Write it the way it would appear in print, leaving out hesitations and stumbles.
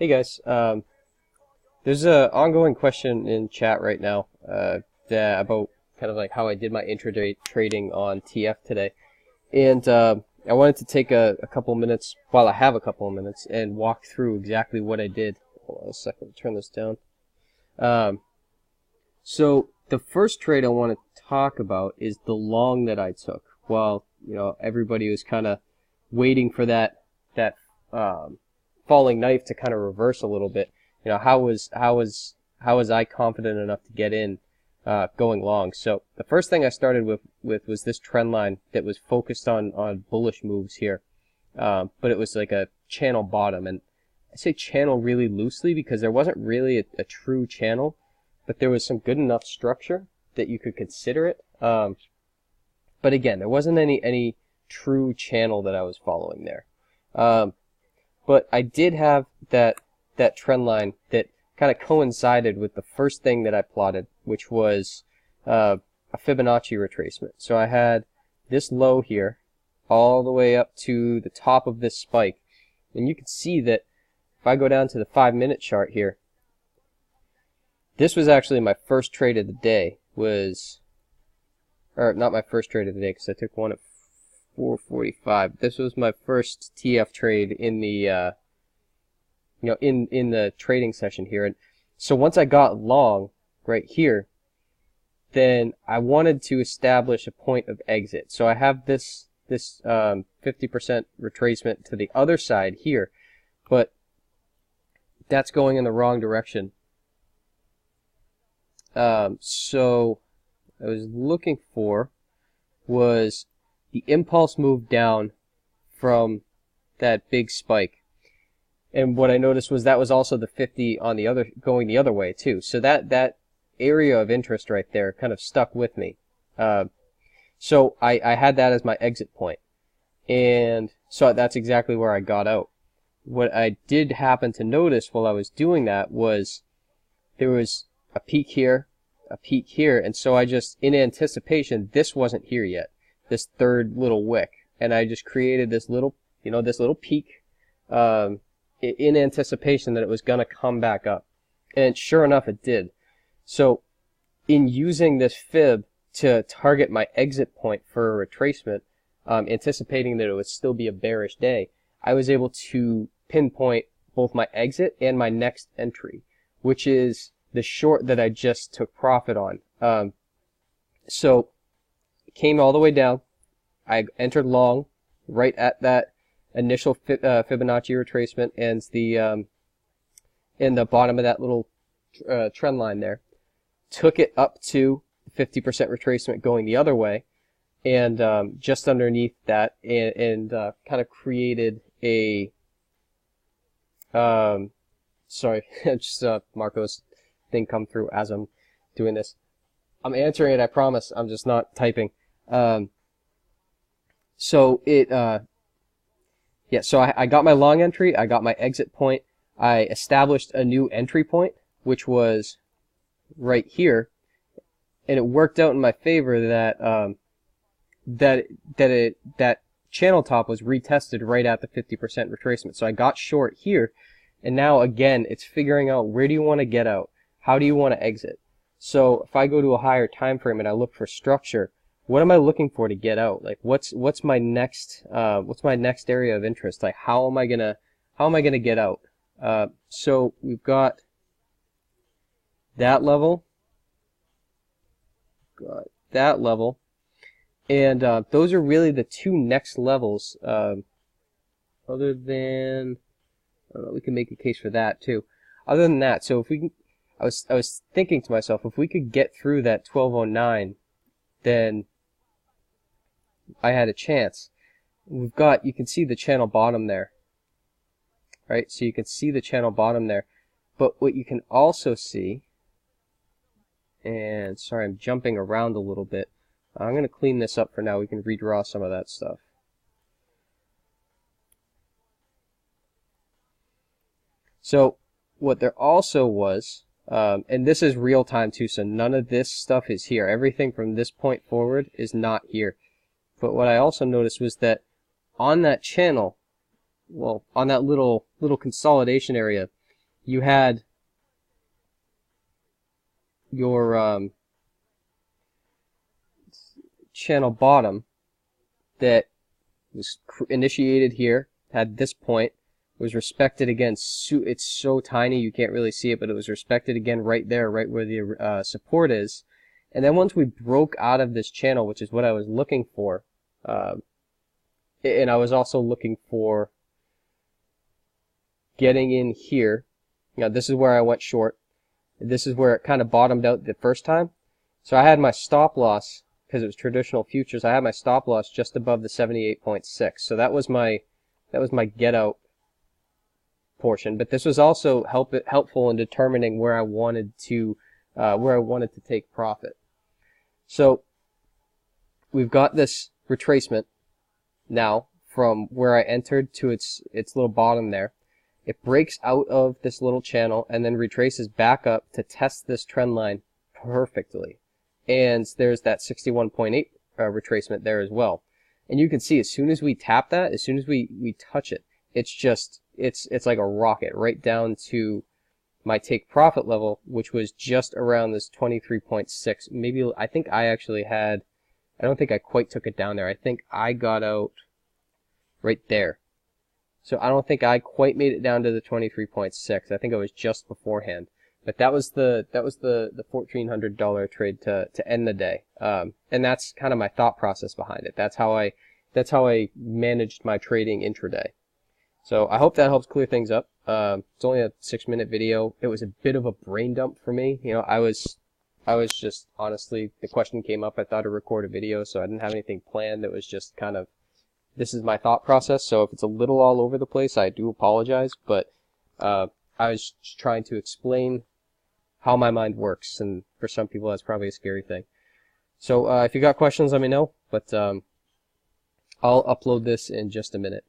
Hey guys, there's a ongoing question in chat right now about kind of like how I did my intraday trading on TF today, and I wanted to take a couple minutes while I have a couple of minutes and walk through exactly what I did. Hold on a second, turn this down. So the first trade I want to talk about is the long that I took. While everybody was kind of waiting for that falling knife to kind of reverse a little bit. How was I confident enough to get in going long? So the first thing I started with was this trend line that was focused on bullish moves here, but it was like a channel bottom, and I say channel really loosely because there wasn't really a true channel, but there was some good enough structure that you could consider it. But again, there wasn't any true channel that I was following there. But I did have that trend line that kind of coincided with the first thing that I plotted, which was a Fibonacci retracement. So I had this low here all the way up to the top of this spike. And you can see that if I go down to the 5-minute chart here, this was actually my first trade of the day. Or not my first trade of the day because I took one at 4:45. This was my first TF trade in the in the trading session here. And so once I got long right here, then I wanted to establish a point of exit. So I have this 50% retracement to the other side here, but that's going in the wrong direction. So I was looking for was the impulse move down from that big spike. And what I noticed was that was also the 50 on the other, going the other way too. So that area of interest right there kind of stuck with me. So I had that as my exit point. And so that's exactly where I got out. What I did happen to notice while I was doing that was there was a peak here, and so I just, in anticipation, this wasn't here yet, this third little wick, and I just created this little, this little peak in anticipation that it was going to come back up. And sure enough, it did. So in using this fib to target my exit point for a retracement, anticipating that it would still be a bearish day, I was able to pinpoint both my exit and my next entry, which is the short that I just took profit on. So it came all the way down. I entered long right at that initial Fibonacci retracement and the in the bottom of that little trend line there. Took it up to 50% retracement going the other way, and just underneath that, and kind of created a sorry, just Marco's thing come through as I'm doing this. I'm answering it, I promise. I'm just not typing. So it, yeah. So I got my long entry. I got my exit point. I established a new entry point, which was right here, and it worked out in my favor that that channel top was retested right at the 50% retracement. So I got short here, and now again it's figuring out where do you want to get out. How do you want to exit? So if I go to a higher time frame and I look for structure, what am I looking for to get out? Like what's my next area of interest? Like how am I gonna get out? So we've got that level, and those are really the two next levels. Other than, I don't know, we can make a case for that too. Other than that, so if we can. I was thinking to myself, if we could get through that 1209, then I had a chance. We've got, you can see the channel bottom there, right? So you can see the channel bottom there. But what you can also see, and sorry, I'm jumping around a little bit. I'm going to clean this up for now. We can redraw some of that stuff. So what there also was, and this is real time too, so none of this stuff is here. Everything from this point forward is not here. But what I also noticed was that on that channel, well, on that little consolidation area, you had your channel bottom that was initiated here, had this point, was respected again. It's so tiny you can't really see it, but it was respected again right there, right where the support is. And then once we broke out of this channel, which is what I was looking for, and I was also looking for getting in here. This is where I went short. This is where it kind of bottomed out the first time. So I had my stop loss, because it was traditional futures, I had my stop loss just above the 78.6. So that was my get out portion. But this was also helpful in determining where I wanted to take profit. So we've got this retracement now from where I entered to its little bottom there. It breaks out of this little channel and then retraces back up to test this trend line perfectly. And there's that 61.8 retracement there as well. And you can see as soon as we tap that, as soon as we touch it, it's like a rocket right down to my take profit level, which was just around this 23.6. Maybe I think I actually had, I don't think I quite took it down there. I think I got out right there. So I don't think I quite made it down to the 23.6. I think I was just beforehand. But that was the $1,400 trade to end the day. And that's kind of my thought process behind it. That's how I managed my trading intraday. So I hope that helps clear things up. It's only a 6-minute video. It was a bit of a brain dump for me. I was just, honestly, the question came up. I thought I'd record a video, so I didn't have anything planned. It was just kind of, this is my thought process. So if it's a little all over the place, I do apologize. But I was just trying to explain how my mind works, and for some people that's probably a scary thing. So if you got questions, let me know. But I'll upload this in just a minute.